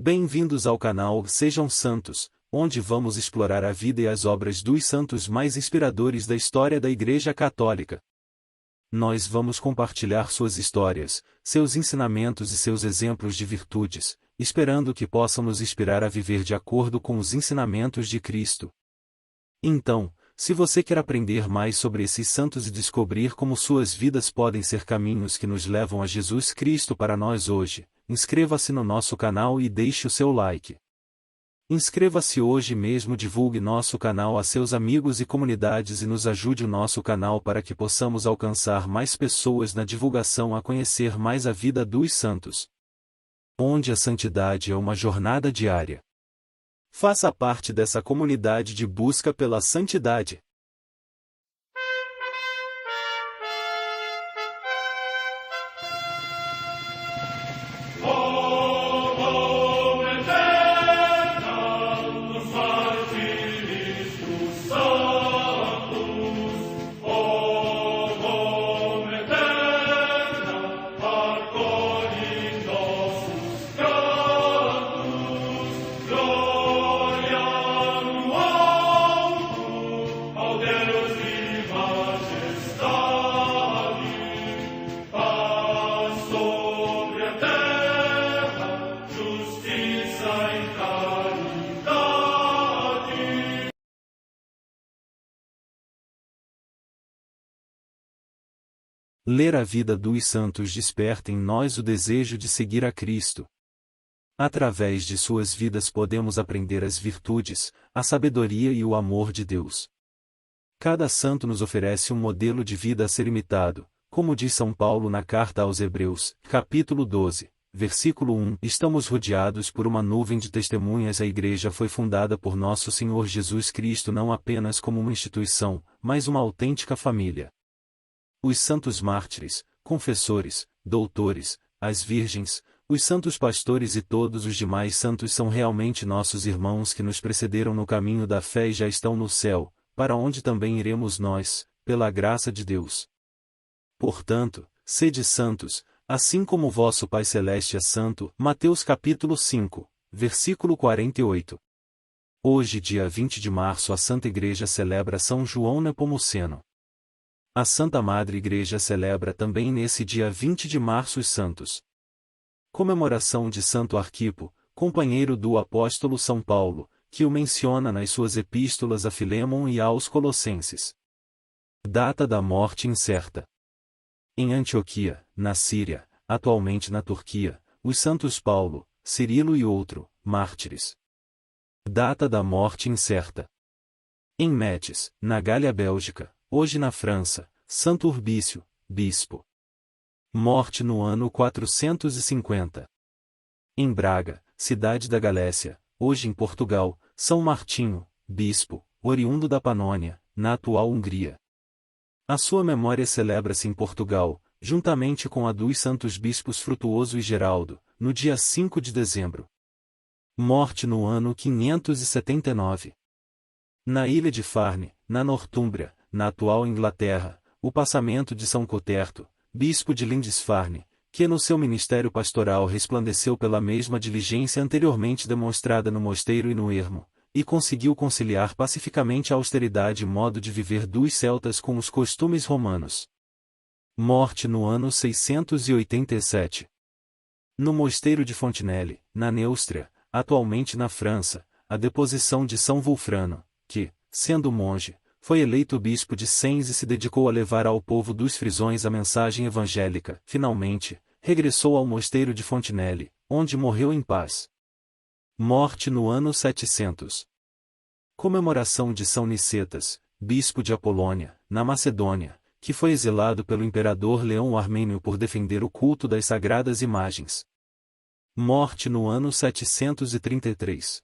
Bem-vindos ao canal Sejam Santos, onde vamos explorar a vida e as obras dos santos mais inspiradores da história da Igreja Católica. Nós vamos compartilhar suas histórias, seus ensinamentos e seus exemplos de virtudes, esperando que possam nos inspirar a viver de acordo com os ensinamentos de Cristo. Então, se você quer aprender mais sobre esses santos e descobrir como suas vidas podem ser caminhos que nos levam a Jesus Cristo para nós hoje, inscreva-se no nosso canal e deixe o seu like. Inscreva-se hoje mesmo, divulgue nosso canal a seus amigos e comunidades e nos ajude o nosso canal para que possamos alcançar mais pessoas na divulgação a conhecer mais a vida dos santos, onde a santidade é uma jornada diária. Faça parte dessa comunidade de busca pela santidade. Ler a vida dos santos desperta em nós o desejo de seguir a Cristo. Através de suas vidas podemos aprender as virtudes, a sabedoria e o amor de Deus. Cada santo nos oferece um modelo de vida a ser imitado, como diz São Paulo na carta aos Hebreus, capítulo 12, versículo 1. Estamos rodeados por uma nuvem de testemunhas. A Igreja foi fundada por nosso Senhor Jesus Cristo não apenas como uma instituição, mas uma autêntica família. Os santos mártires, confessores, doutores, as virgens, os santos pastores e todos os demais santos são realmente nossos irmãos que nos precederam no caminho da fé e já estão no céu, para onde também iremos nós, pela graça de Deus. Portanto, sede santos, assim como o vosso Pai Celeste é santo. Mateus capítulo 5, versículo 48. Hoje, dia 20 de março, a Santa Igreja celebra São João Nepomuceno. A Santa Madre Igreja celebra também nesse dia 20 de março os santos. Comemoração de Santo Arquipo, companheiro do apóstolo São Paulo, que o menciona nas suas epístolas a Filémon e aos Colossenses. Data da morte incerta. Em Antioquia, na Síria, atualmente na Turquia, os santos Paulo, Cirilo e outro, mártires. Data da morte incerta. Em Metz, na Gália Bélgica, hoje na França, Santo Urbício, bispo. Morte no ano 450. Em Braga, cidade da Galécia, hoje em Portugal, São Martinho, bispo, oriundo da Panônia, na atual Hungria. A sua memória celebra-se em Portugal, juntamente com a dos santos bispos Frutuoso e Geraldo, no dia 5 de dezembro. Morte no ano 579. Na ilha de Farne, na Nortúmbria, na atual Inglaterra, o passamento de São Coterto, bispo de Lindisfarne, que no seu ministério pastoral resplandeceu pela mesma diligência anteriormente demonstrada no mosteiro e no ermo, e conseguiu conciliar pacificamente a austeridade e modo de viver dos celtas com os costumes romanos. Morte no ano 687. No mosteiro de Fontenelle, na Neustria, atualmente na França, a deposição de São Wulfrano, que, sendo monge, foi eleito bispo de Sens e se dedicou a levar ao povo dos frisões a mensagem evangélica. Finalmente, regressou ao mosteiro de Fontenelle, onde morreu em paz. Morte no ano 700. Comemoração de São Nicetas, bispo de Apolônia, na Macedônia, que foi exilado pelo imperador Leão o Armênio por defender o culto das sagradas imagens. Morte no ano 733.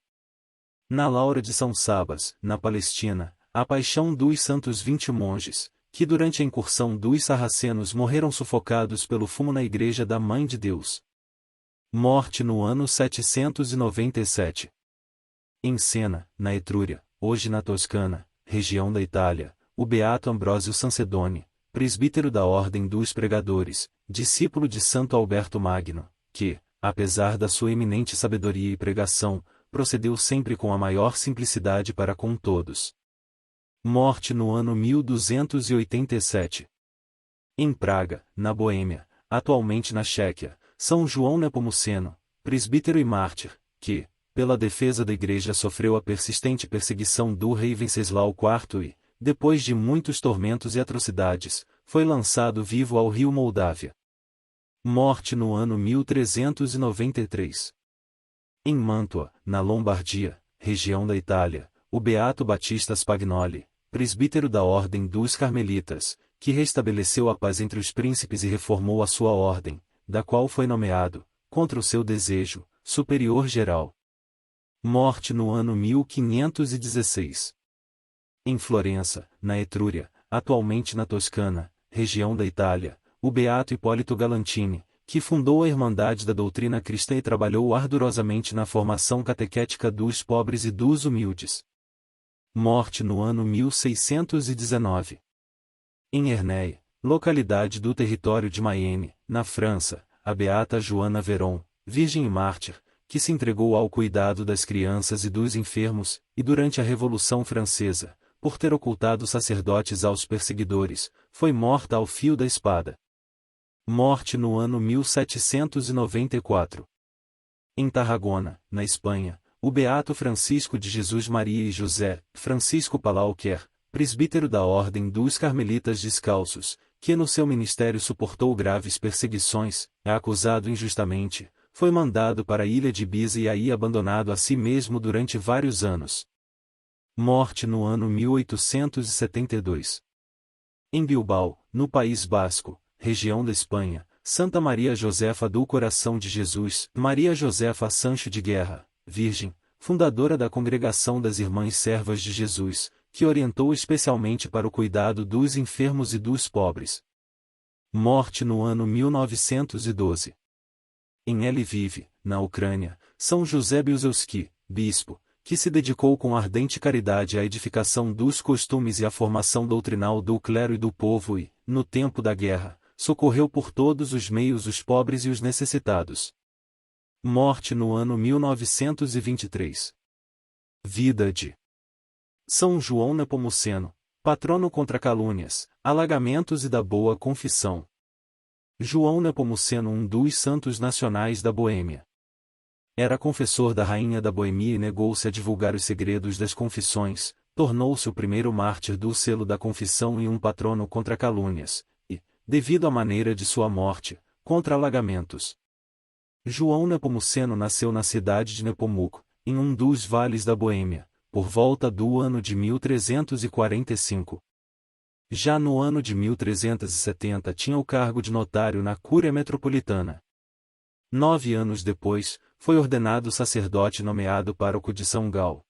Na Laura de São Sabas, na Palestina, a paixão dos santos 20 monges, que durante a incursão dos sarracenos morreram sufocados pelo fumo na Igreja da Mãe de Deus. Morte no ano 797. Em Siena, na Etrúria, hoje na Toscana, região da Itália, o beato Ambrósio Sancedone, presbítero da Ordem dos Pregadores, discípulo de Santo Alberto Magno, que, apesar da sua eminente sabedoria e pregação, procedeu sempre com a maior simplicidade para com todos. Morte no ano 1287. Em Praga, na Boêmia, atualmente na Chequia, São João Nepomuceno, presbítero e mártir, que, pela defesa da Igreja sofreu a persistente perseguição do rei Venceslau IV e, depois de muitos tormentos e atrocidades, foi lançado vivo ao rio Moldávia. Morte no ano 1393. Em Mantua, na Lombardia, região da Itália, o beato Batista Spagnoli, presbítero da Ordem dos Carmelitas, que restabeleceu a paz entre os príncipes e reformou a sua ordem, da qual foi nomeado, contra o seu desejo, superior geral. Morte no ano 1516. Em Florença, na Etrúria, atualmente na Toscana, região da Itália, o beato Hipólito Galantini, que fundou a Irmandade da Doutrina Cristã e trabalhou ardorosamente na formação catequética dos pobres e dos humildes. Morte no ano 1619. Em Ernée, localidade do território de Mayenne, na França, a beata Joana Veron, virgem e mártir, que se entregou ao cuidado das crianças e dos enfermos, e durante a Revolução Francesa, por ter ocultado sacerdotes aos perseguidores, foi morta ao fio da espada. Morte no ano 1794. Em Tarragona, na Espanha, o beato Francisco de Jesus Maria e José, Francisco Palau-Quer, presbítero da Ordem dos Carmelitas Descalços, que no seu ministério suportou graves perseguições, acusado injustamente, foi mandado para a ilha de Ibiza e aí abandonado a si mesmo durante vários anos. Morte no ano 1872. Em Bilbao, no País Basco, região da Espanha, Santa Maria Josefa do Coração de Jesus, Maria Josefa Sancho de Guerra, Virgem, fundadora da Congregação das Irmãs Servas de Jesus, que orientou especialmente para o cuidado dos enfermos e dos pobres. Morte no ano 1912. Em Lviv, na Ucrânia, São José Bielski, bispo, que se dedicou com ardente caridade à edificação dos costumes e à formação doutrinal do clero e do povo e, no tempo da guerra, socorreu por todos os meios os pobres e os necessitados. Morte no ano 1923. Vida de São João Nepomuceno, patrono contra calúnias, alagamentos e da boa confissão. João Nepomuceno, um dos santos nacionais da Boêmia. Era confessor da rainha da Boêmia e negou-se a divulgar os segredos das confissões, tornou-se o primeiro mártir do selo da confissão e um patrono contra calúnias, e, devido à maneira de sua morte, contra alagamentos. João Nepomuceno nasceu na cidade de Nepomuc, em um dos vales da Boêmia, por volta do ano de 1345. Já no ano de 1370 tinha o cargo de notário na Cúria Metropolitana. 9 anos depois, foi ordenado sacerdote nomeado pároco de São Gal.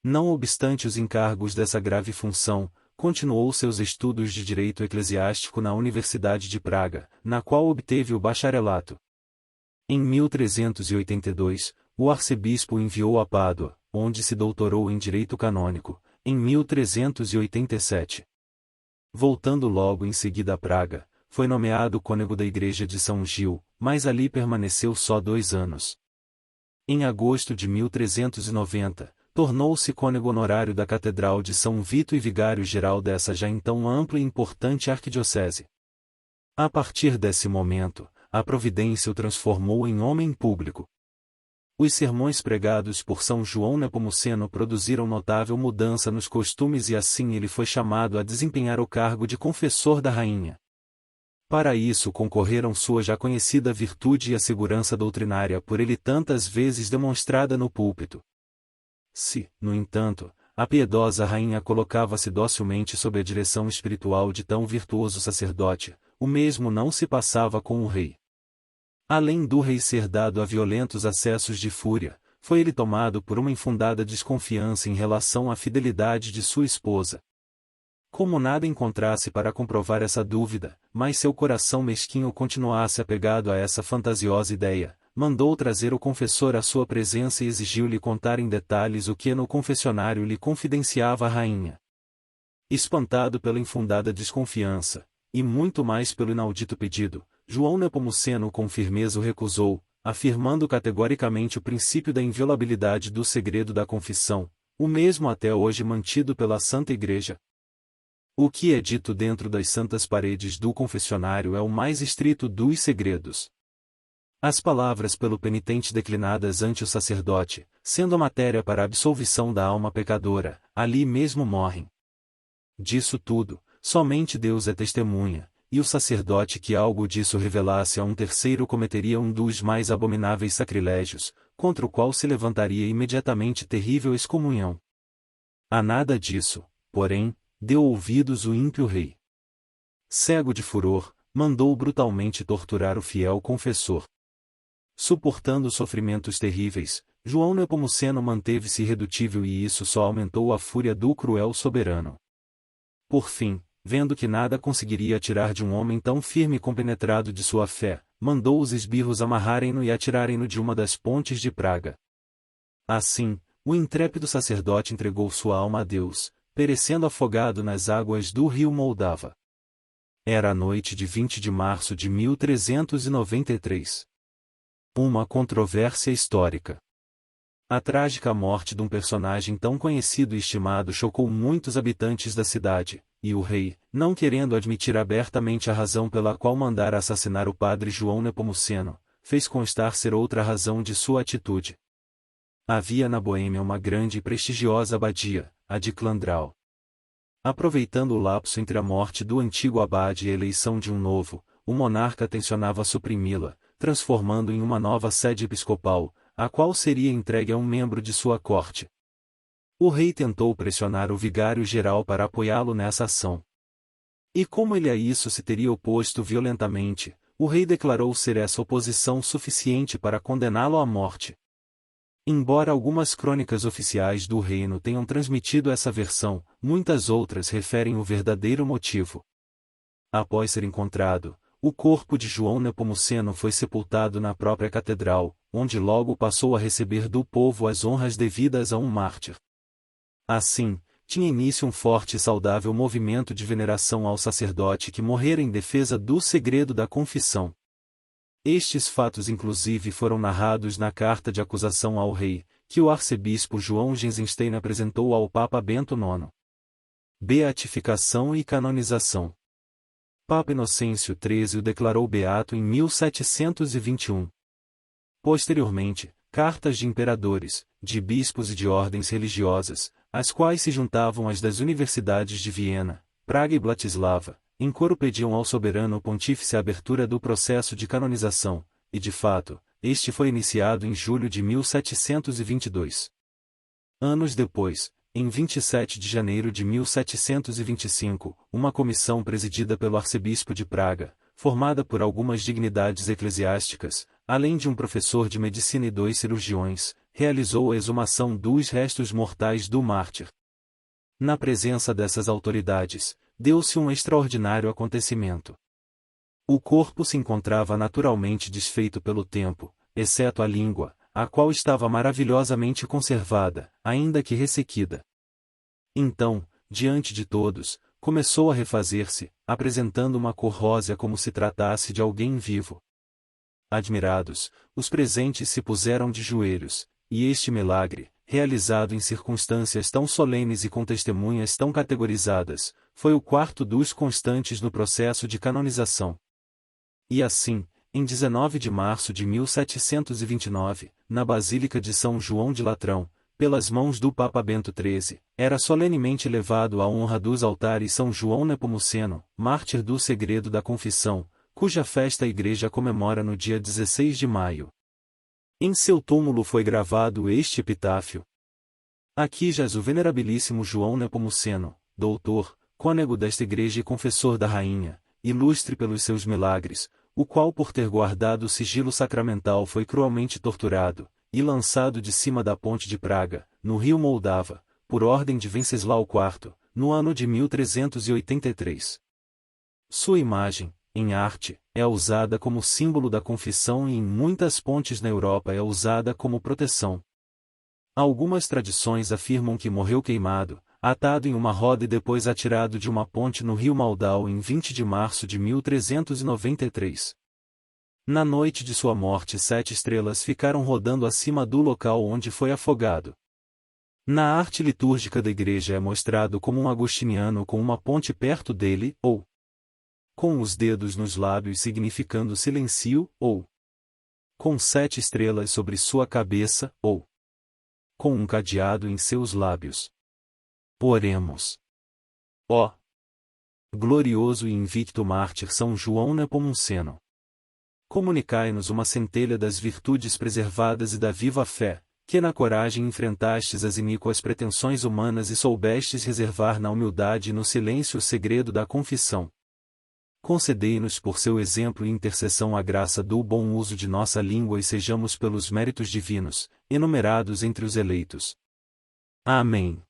Não obstante os encargos dessa grave função, continuou seus estudos de direito eclesiástico na Universidade de Praga, na qual obteve o bacharelato. Em 1382, o arcebispo o enviou a Pádua, onde se doutorou em direito canônico, em 1387. Voltando logo em seguida a Praga, foi nomeado cônego da Igreja de São Gil, mas ali permaneceu só 2 anos. Em agosto de 1390, tornou-se cônego honorário da Catedral de São Vito e vigário-geral dessa já então ampla e importante arquidiocese. A partir desse momento, a providência o transformou em homem público. Os sermões pregados por São João Nepomuceno produziram notável mudança nos costumes e assim ele foi chamado a desempenhar o cargo de confessor da rainha. Para isso concorreram sua já conhecida virtude e a segurança doutrinária por ele tantas vezes demonstrada no púlpito. Se, no entanto, a piedosa rainha colocava-se docilmente sob a direção espiritual de tão virtuoso sacerdote, o mesmo não se passava com o rei. Além do rei ser dado a violentos acessos de fúria, foi ele tomado por uma infundada desconfiança em relação à fidelidade de sua esposa. Como nada encontrasse para comprovar essa dúvida, mas seu coração mesquinho continuasse apegado a essa fantasiosa ideia, mandou trazer o confessor à sua presença e exigiu-lhe contar em detalhes o que no confessionário lhe confidenciava a rainha. Espantado pela infundada desconfiança, e muito mais pelo inaudito pedido, João Nepomuceno com firmeza o recusou, afirmando categoricamente o princípio da inviolabilidade do segredo da confissão, o mesmo até hoje mantido pela Santa Igreja. O que é dito dentro das santas paredes do confessionário é o mais estrito dos segredos. As palavras pelo penitente declinadas ante o sacerdote, sendo a matéria para a absolvição da alma pecadora, ali mesmo morrem. Disso tudo, somente Deus é testemunha, e o sacerdote que algo disso revelasse a um terceiro cometeria um dos mais abomináveis sacrilégios, contra o qual se levantaria imediatamente terrível excomunhão. A nada disso, porém, deu ouvidos o ímpio rei. Cego de furor, mandou brutalmente torturar o fiel confessor. Suportando sofrimentos terríveis, João Nepomuceno manteve-se irredutível e isso só aumentou a fúria do cruel soberano. Por fim, vendo que nada conseguiria tirar de um homem tão firme e compenetrado de sua fé, mandou os esbirros amarrarem-no e atirarem-no de uma das pontes de Praga. Assim, o intrépido sacerdote entregou sua alma a Deus, perecendo afogado nas águas do rio Moldava. Era a noite de 20 de março de 1393. Uma controvérsia histórica. A trágica morte de um personagem tão conhecido e estimado chocou muitos habitantes da cidade, e o rei, não querendo admitir abertamente a razão pela qual mandara assassinar o padre João Nepomuceno, fez constar ser outra razão de sua atitude. Havia na Boêmia uma grande e prestigiosa abadia, a de Clandrau. Aproveitando o lapso entre a morte do antigo abade e a eleição de um novo, o monarca tencionava suprimi-la, transformando em uma nova sede episcopal, a qual seria entregue a um membro de sua corte. O rei tentou pressionar o vigário-geral para apoiá-lo nessa ação. E como ele a isso se teria oposto violentamente, o rei declarou ser essa oposição suficiente para condená-lo à morte. Embora algumas crônicas oficiais do reino tenham transmitido essa versão, muitas outras referem o verdadeiro motivo. Após ser encontrado, o corpo de João Nepomuceno foi sepultado na própria catedral, onde logo passou a receber do povo as honras devidas a um mártir. Assim, tinha início um forte e saudável movimento de veneração ao sacerdote que morrera em defesa do segredo da confissão. Estes fatos inclusive foram narrados na carta de acusação ao rei, que o arcebispo João Genzenstein apresentou ao Papa Bento IX. Beatificação e canonização. Papa Inocêncio XIII o declarou beato em 1721. Posteriormente, cartas de imperadores, de bispos e de ordens religiosas, às quais se juntavam as das universidades de Viena, Praga e Bratislava, em coro pediam ao soberano pontífice a abertura do processo de canonização, e de fato, este foi iniciado em julho de 1722. Anos depois, em 27 de janeiro de 1725, uma comissão presidida pelo arcebispo de Praga, formada por algumas dignidades eclesiásticas, além de um professor de medicina e 2 cirurgiões, realizou a exumação dos restos mortais do mártir. Na presença dessas autoridades, deu-se um extraordinário acontecimento. O corpo se encontrava naturalmente desfeito pelo tempo, exceto a língua, a qual estava maravilhosamente conservada, ainda que ressequida. Então, diante de todos, começou a refazer-se, apresentando uma cor rósea como se tratasse de alguém vivo. Admirados, os presentes se puseram de joelhos, e este milagre, realizado em circunstâncias tão solenes e com testemunhas tão categorizadas, foi o quarto dos constantes no processo de canonização. E assim, em 19 de março de 1729, na Basílica de São João de Latrão, pelas mãos do Papa Bento XIII, era solenemente levado à honra dos altares São João Nepomuceno, mártir do segredo da confissão, cuja festa a Igreja comemora no dia 16 de maio. Em seu túmulo foi gravado este epitáfio: Aqui jaz o venerabilíssimo João Nepomuceno, doutor, cônego desta Igreja e confessor da Rainha, ilustre pelos seus milagres, o qual por ter guardado o sigilo sacramental foi cruelmente torturado, e lançado de cima da ponte de Praga, no rio Moldava, por ordem de Venceslau IV, no ano de 1383. Sua imagem, em arte, é usada como símbolo da confissão e em muitas pontes na Europa é usada como proteção. Algumas tradições afirmam que morreu queimado, atado em uma roda e depois atirado de uma ponte no rio Moldau em 20 de março de 1393. Na noite de sua morte 7 estrelas ficaram rodando acima do local onde foi afogado. Na arte litúrgica da igreja é mostrado como um agostiniano com uma ponte perto dele, ou com os dedos nos lábios significando silêncio, ou com 7 estrelas sobre sua cabeça, ou com um cadeado em seus lábios. Oremos. Ó glorioso e invicto mártir São João Nepomuceno, comunicai-nos uma centelha das virtudes preservadas e da viva fé, que na coragem enfrentastes as iníquas pretensões humanas e soubestes reservar na humildade e no silêncio o segredo da confissão. Concedei-nos por seu exemplo e intercessão a graça do bom uso de nossa língua e sejamos pelos méritos divinos, enumerados entre os eleitos. Amém.